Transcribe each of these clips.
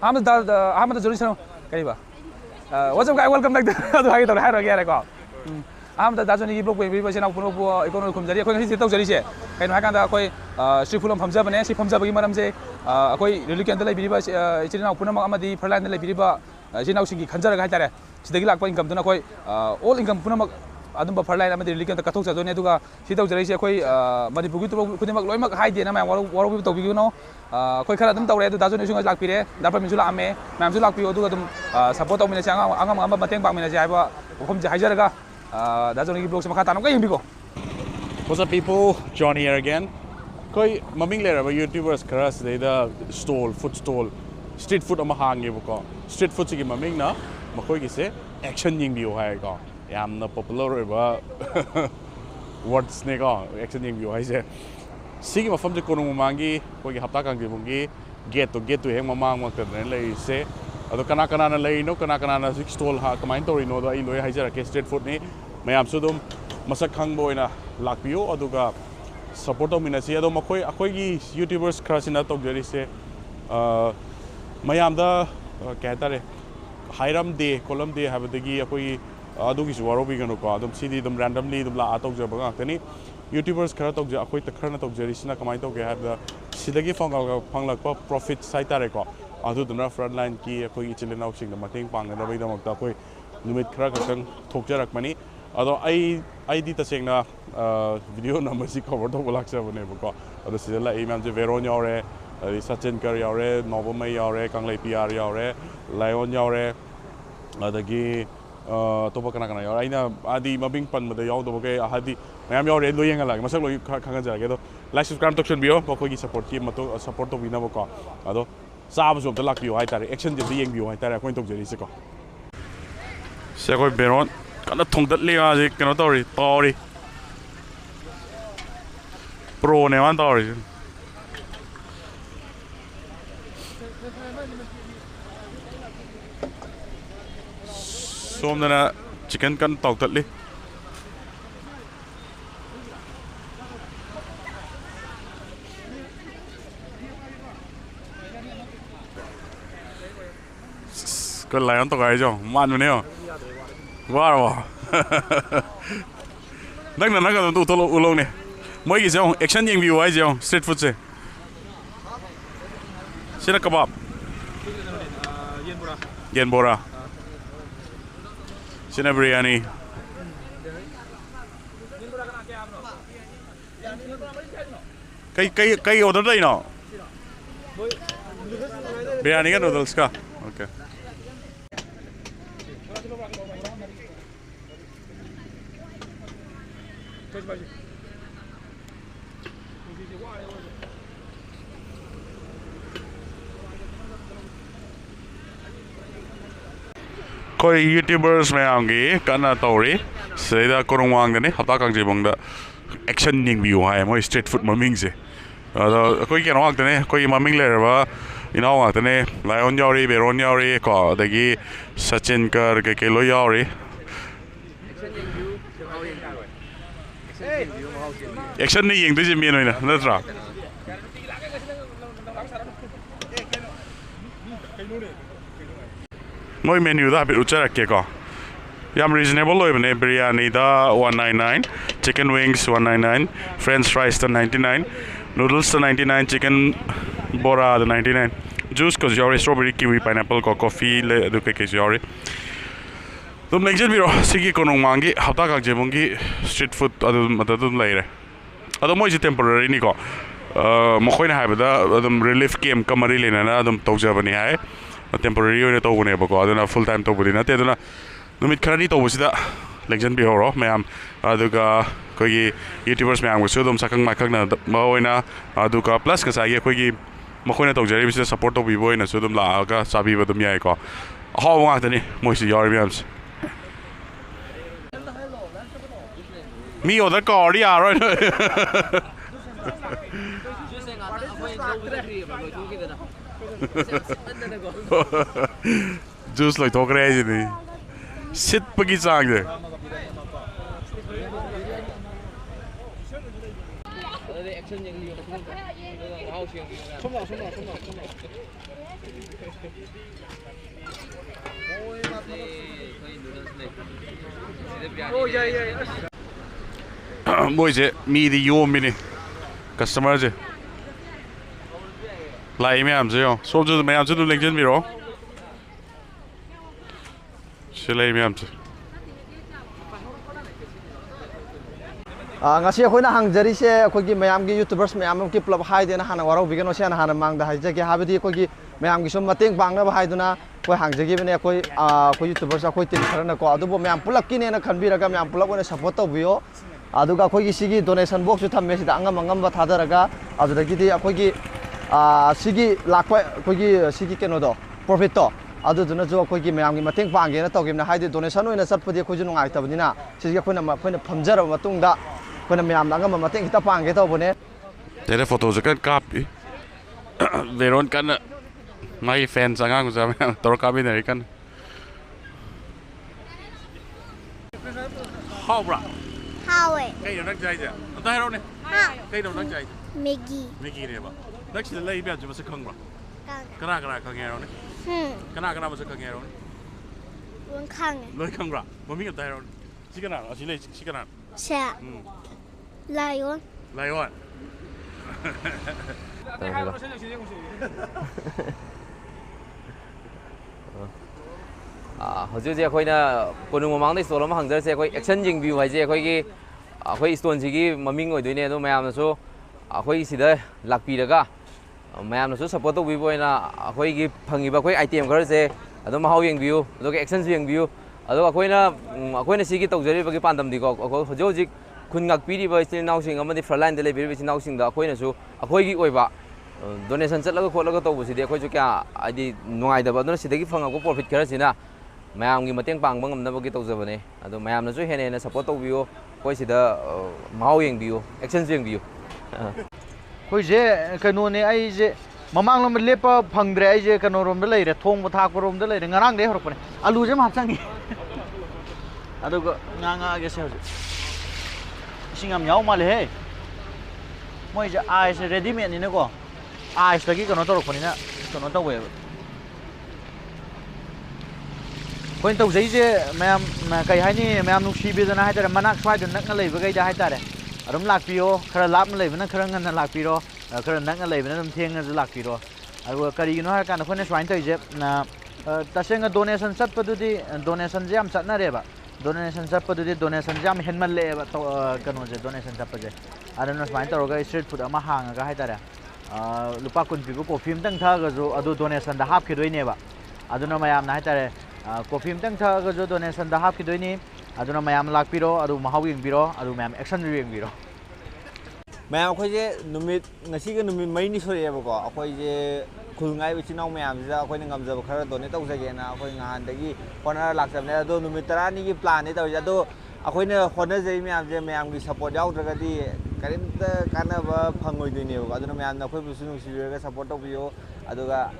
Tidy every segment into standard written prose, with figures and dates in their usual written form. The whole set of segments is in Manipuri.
Ahmed Johnson kaiba what's up guys welcome back to hai to hai ro ge ko Ahmed Dajoni blog we bi sina puno bu economic khumjari khoi ngisi tau jari se kai no hakan da khoi street food phamja bane si phamja bagi maram se khoi religion da lai bi ba china puno ma amadi frontline da lai bi ba china singi khanjara ga tare sidagi lakpa income duna khoi all income puno ma adum ba frontline amadi religion da kathok jadone duga si tau jari se khoi Manipuri to khunimak loimak hai de na ma waro bi to bi no khoi khara dum tawre du Dajoni sunga lakpire da pa min sula ame mam sula lakpi odu dum support tawmina changa anga mateng bang mina jai ba khum jai jaraga Dajoni blog sama kata nungkai yang biko. What's up people? Johnny here again. Koi maming lera ba YouTubers keras deda stall, food stall, street food ama Hangjaba ko. Street food sigi maming na makoi kise action Yengbiyu hai ko. Yam na popular ba words ne ko action Yengbiyu hai se. Sigi mafam je kono mangi koi ki Hapta kangjeibung ki get to heng mamang mak ten lai se. Ado kana na lay no kana na six stall ha kamain tori no da iloi haijara ke street food ni mayam sudum masak khangbo ina lakpio aduga support omina si ado makoi akoi gi YouTubers krasina tok jari se mayam da kaitare hairam de column de habadagi akoi adugi swaro bi gano ko adum sidi dum randomly dum la atok jaba ngani YouTubers khara tok ja akoi takhana tok jari sina kamain tok ge habda sidagi fanglak pa profit saitare ko adu duna frontline ki akoi chilena sing da mateng pang da bai da makta akoi numit khara khang thokjarak mani ado ai di ta sengna video number si cover to bolak sa bane ko ado sidala ai mam je veron yaure sachin kar yaure nobamai yaure kanglai pr yaure lion yaure adagi topa kana yaure aina adi mabing pan ma da yaw do ke ahadi mayam yaure lo yenga lag masak lo khanga ja ge do like subscribe to chen bio ko ko gi support ki mato support to bina ko ado Sabes op de lakpio hai tare action de Yengbiyu hai tare ko tok jeri se ko se ko beron kana thong dat le a je kana tori pro ne wan tori som na chicken kan tok dat le cái này nó to cái chứ, man rồi nè, quá rồi, đang là nó cái tụ thô lô này, mấy cái gì action Yengbiyu ấy gì street food gì, xin là kebab, Yenbora, xin là biryani, cái order đây nào, biryani cái noodles ka, okay. Koi YouTubers mayam gi kana tori seda korongwang da ni Hapta kangjeibung da action Yengbiyu hai mo street food maming se ado koi keno wak da ni koi maming le ba ina wak da ni lion yauri veron yauri ko dagi sachin kar ke lo yauri action ni yeng de je mien oina natra moi menu da bit uchara ke ko yam reasonable loi bane biryani da 199 chicken wings 199 french fries da 99 noodles da 99 chicken bora da 99 juice ko yori strawberry kiwi pineapple ko coffee le du ke yori dum Lengsinbirako sigi konong mangi Hapta kangjeibung gi street food adu matadum leire adu moi je temporary ni ko mokhoina haibada adum relief camp kamari lena na adum tawjabani hai temporary oina tawbane bako aduna full time tawbudi na te aduna numit kharani tawbusida Lengsinbirako ro mayam aduga kogi YouTubers mayam ko sudum sakang makak na ma oina aduga plus ka sagi kogi mokhoina tawjari bisa support to bibo oina sudum la ga sabi badum yai ko haw nga tani moi si yar mayams mi order ko ri a ro juice like talk crazy ni sit pagi sang de ꯃꯣꯏꯁꯦ ꯃꯤꯗꯤ ꯌꯣꯝꯃꯤꯅꯤ ꯀꯁꯇꯃꯔꯁꯦ ꯂꯥꯛꯏ ꯃꯌꯥꯝꯁꯦ ꯌꯦꯡꯉꯣ ꯁꯣꯝꯁꯨ ꯃꯌꯥꯝꯁꯨ ꯑꯗꯨꯝ ꯂꯦꯡꯁꯤꯟꯕꯤꯔꯛꯑꯣ ꯁꯤ ꯂꯩ ꯃꯌꯥꯝꯁꯦ ngasi akhoi na hangjari se akhoi gi mayam gi youtubers mayam ki plab hai de na hana warau bigano se na hana mang da hai je ki habidi akhoi gi mayam gi sum mateng bang na ba hai duna koi hangjagi bene akhoi akhoi youtubers akhoi tin kharana ko adu bo mayam pulak ki ne na khanbi raga mayam pulak ona support to bio adu ga akhoi gi sigi donation box ju thamme sida angam angam ba thada raga adu da gi di akhoi gi sigi lakwa akhoi gi sigi keno do profit to adu duna jo akhoi gi mayam gi mateng bang ge na to gi na hai de donation oina satpadi akhoi ju nungai ta bani na sigi akhoi na phamjara matung daคนเมียมนั่งก็มามาเต้นที่ตะปังกี่ตัวบนนี้แต่ได้โฟโต้จะกันกราบอีเวรอนกันน่ะไม่แฟนสังกัดกูจะไม่ตัวกราบไปไหนกันข้าวปลาข้าวเว้ยใครโดนนักใจจ้ะอันตรายเราเนี่ยใครโดนนักใจเมกี้เนี่ยป่ะนักศิลป์เลยแบบจะมาสักครั้งป่ะกระนาครั้งเงี้ยเราเนี่ยกระนามาสักครั้งเงี้ยเราเนี่ยล้วนครั้งเลยครั้งป่ะมันมีกันตายเราชิคกี้พายเอาชิเลยชิคกี้พายใช่ไลออนไลออนhꯧꯖꯤꯛ ꯑꯩꯈꯣꯏꯅ ꯀꯣꯅꯨꯡ ꯃꯃꯥꯡꯗ ꯏꯁꯇꯣꯜ ꯑꯃ ꯍꯥꯡꯖꯔꯁꯦ ꯑꯩꯈꯣꯏ ꯑꯦꯛꯁꯟ ꯌꯦꯡꯕꯤꯌꯨ ꯍꯥꯏꯁꯦ ꯑꯩꯈꯣꯏ ꯏꯁꯇꯣꯟꯁꯤꯒꯤ ꯃꯃꯤꯡ ꯑꯣꯏꯗꯣꯏꯅꯦ ꯑꯗꯣ ꯃꯌꯥꯝꯅꯁꯨ ꯑꯩꯈꯣꯏ ꯁꯤꯗ ꯂꯥꯛꯄꯤꯔꯒ ꯃꯌꯥꯝꯅꯁꯨ ꯁꯞꯄꯣꯔꯠ ꯇꯧꯕꯤꯕ ꯑꯣꯏꯅ ꯑꯩꯈꯣꯏꯒꯤ ꯐꯪꯉꯤꯕ ꯑꯩꯈꯣꯏ ꯑꯥꯏꯇꯦꯝ ꯈꯔꯁꯦ ꯑꯗꯨꯝ ꯃꯍꯥꯎ ꯌꯦꯡꯕꯤꯌꯨ ꯑꯗꯨꯒ ꯑꯦꯛꯁꯟꯁꯨ ꯌꯦꯡꯕꯤꯌꯨ ꯑꯗꯨꯒ ꯑꯩꯈꯣꯏꯅ ꯁꯤꯒꯤ ꯇꯧꯖꯔꯤꯕꯒꯤ ꯄꯥꯟꯗꯝꯗꯤꯀꯣ ꯍꯧꯖꯤꯛ ꯈꯨꯟ ꯉꯥꯛꯄꯤꯔꯤꯕ ꯏꯆꯤꯜ ꯏꯅꯥꯎꯁꯤꯡ ꯑꯃꯗꯤ ꯐ꯭ꯔꯟꯠꯂꯥꯏꯟꯗ ꯂꯩꯕꯤꯔꯤꯕ ꯏꯆꯤꯜ ꯏꯅꯥꯎꯁꯤꯡꯗ ꯑꯩꯈꯣꯏꯅꯁꯨ ꯑꯩꯈꯣꯏꯒꯤ ꯑꯣꯏꯕ ꯗꯣꯅꯦꯁꯟ ꯆꯠꯂꯒ ꯈꯣꯠꯂꯒ ꯇꯧꯕꯁꯤꯗꯤ ꯑꯩꯈꯣꯏꯁꯨ ꯀꯌꯥ ꯍꯥꯏꯗꯤ ꯅꯨꯡꯉꯥꯏꯇꯕ ꯑꯗꯨꯅ ꯁꯤꯗꯒꯤ ꯐꯪꯉꯛꯄ ꯄ꯭ꯔꯣꯐꯤꯠ ꯈꯔꯁꯤꯅ ꯃꯌꯥꯝꯒꯤ ꯃꯇꯦꯡ ꯄꯥꯡꯕ ꯉꯝꯅꯕꯒꯤ ꯇꯧꯖꯕꯅꯦ ꯑꯗꯣ ꯃꯌꯥꯝꯅꯁꯨ ꯍꯦꯟꯅ ꯍꯦꯟꯅ ꯁꯞꯄꯣꯔꯠ ꯇꯧꯕꯤꯌꯨ ꯑꯩꯈꯣꯏ ꯁꯤꯗ ꯃꯍꯥꯎ ꯌꯦꯡꯕꯤꯌꯨ ꯑꯦꯛꯁꯟꯁꯨ ꯌꯦꯡꯕꯤꯌꯨ ꯑꯩꯈꯣꯏꯁꯦ ꯀꯩꯅꯣꯅꯦ ꯑꯩꯁꯦ ꯃꯃꯥꯡꯂꯣꯝꯗ ꯂꯦꯞꯄ ꯐꯪꯗ꯭ꯔꯦ ꯑꯩꯁꯦ ꯀꯩꯅꯣꯔꯣꯝꯗ ꯂꯩꯔꯦ ꯊꯣꯡꯕ ꯊꯥꯛꯄꯔꯣꯝꯗ ꯂꯩꯔꯦ ꯉꯔꯥꯡꯗꯩ ꯍꯧꯔꯛꯄꯅꯦ ꯑꯂꯨꯁꯦ ꯑꯃ ꯍꯥꯞꯆꯟꯒꯦ ꯑꯗꯨꯒ ꯉꯥꯡꯉꯛꯑꯒꯦ ꯍꯧꯖꯤꯛ इसिंग हम याव माले है मोई जे आइस रेडीमेड नि नको आइस तगी कनो तो रखनी ना कनो तो वे कोइन तो जई जे मैम कई हानि मैम नुसी बेदना हाय तारे मनाक स्वाय दन नक लैब गई हाय तारे अदम लाकपियो खरा लाप लैबना खरा ngन लाकपिरो खरा नक लैबना दम थेंग ज लाकपिरो अरु करिनो हाय कान फने स्वाइन तई जे तसेंग डोनेशन चटपदुदी डोनेशन जे हम चटना रेबा donation chappadudi donation jam henmalle to kano je donation chappaje adana smain toroga street food ama hanga ga haitare lupa kun pibu coffee mtang tha ga jo adu donation da hap khidoi ne ba aduna mayam na haitare coffee mtang tha ga jo donation da hap khidoi ni aduna mayam lakpiro adu mahaw yengbiro adu mayam action yengbiro mayam khoi je numit ngasi ga numit mai ni sore ba ko akhoi je khulngai bi chinau mayam ja akhoi ngam ja khara donate tau jage na akhoi ngan dagi hona laksam ne ado numit tarani gi plan ni tau ja do akhoi ne hona jai mayam je mayam gi support yaw daga di karim ta kana ba phangoi dui ne ba aduna mayam na akhoi bu sunu si ga support tau biyo aduga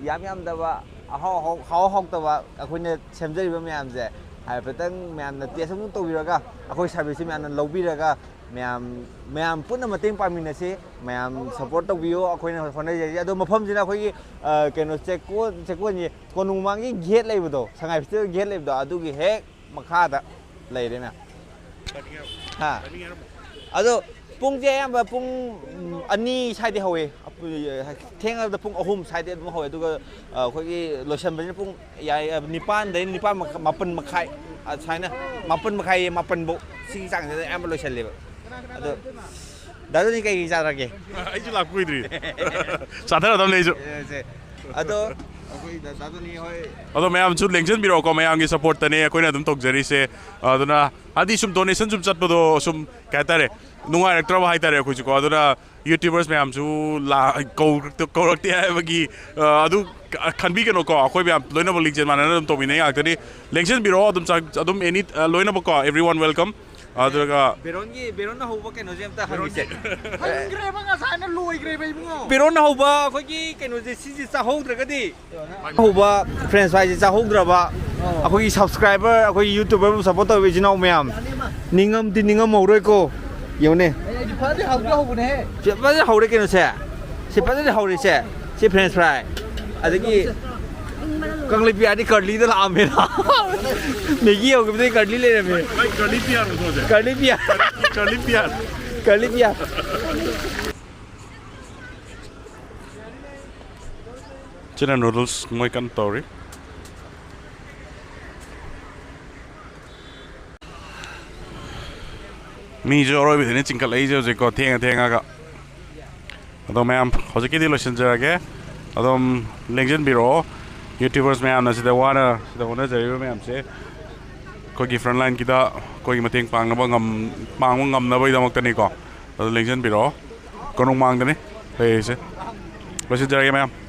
yam da ba how ta ba akhoi ne semjari ba mayam je hai patang mayam na te samu tau biraga akhoi service mayam na lobi raga mayam punna mateng pamina se mayam support tau biyo akhoi na hona jai ado mafam jina akhoi gi keno cheko ni konung mangi gate lai budo sangai piste gate lai budo adu gi hek makha da lai re na ha ado pung je yam ba pung ani sai de hawe theng da pung ahum sai de hawe adu ga akhoi gi lotion ba pung yai nipan dai nipan mapan makhai sai na mapan makhai mapan bo sing sang de am lotion le अदो दादू नि कई जारागे आई जो लाभ कोई नहीं साधारण तब ले जो अदो कोई दादू नि होय अदो मैं हम चुट लेंसिनबिराको मैं आंगी सपोर्ट तने कोई ना तुम तोक जरी से अदुना आदि सुम डोनेशन सुम चटपदो सुम कहतारे नुंगा एक्टर हाई तारे कुछ को अदुना यूट्यूबर्स में हम चु ला कौरक्ते है बगी अदु खनबी के नो को कोई भी हम लोइना लिंक्सन मानना तुम तो भी नहीं आतनी लेंसिनबिरो अदुम एनी लोइना को एवरीवन वेलकम अदुगा बेरोन ना होबा केनो जे अमता हंगिसे हंग्रे बंगा साना लोइग्रे बै बुङो बेरोन ना होबा अखोगी केनो जे सिजि चा होद्रगदि होबा फ्रेंड्स भाई जे चा होद्रबा अखोगी सब्सक्राइबर अखोगी यूट्यूबर सपोर्ट तौ बिजिनाव म्याम निंगम दि निंगम मौरै को योने ए फादे हाउगे होबने हे जे फादे हाउरे केनो से से फादे हाउरे से फ्रेंड्स फ्राई अदगी कंगली पियानी करली तो लाम है ना मैगी हो गई तो करली ले रहे मैं करली पियार हो जाए करली पियार करली पियार करली पियार चना नूडल्स मैं कन तौरी मी जो और भी नहीं चिंकल आई जो को थेंगा का अदो मैं हौजकी दी लोशन जरागे अदो लेंजिनबिरो यूट्यूबर्स में आना सिदा वाना सिदा होना जरियो में हमसे कोई फ्रंटलाइन की दा कोई मतेंग पांग ngam na bai damak tani ko अदो लेंजिनबिरो कोनों मांग दने पे से लोशन जरागे मैं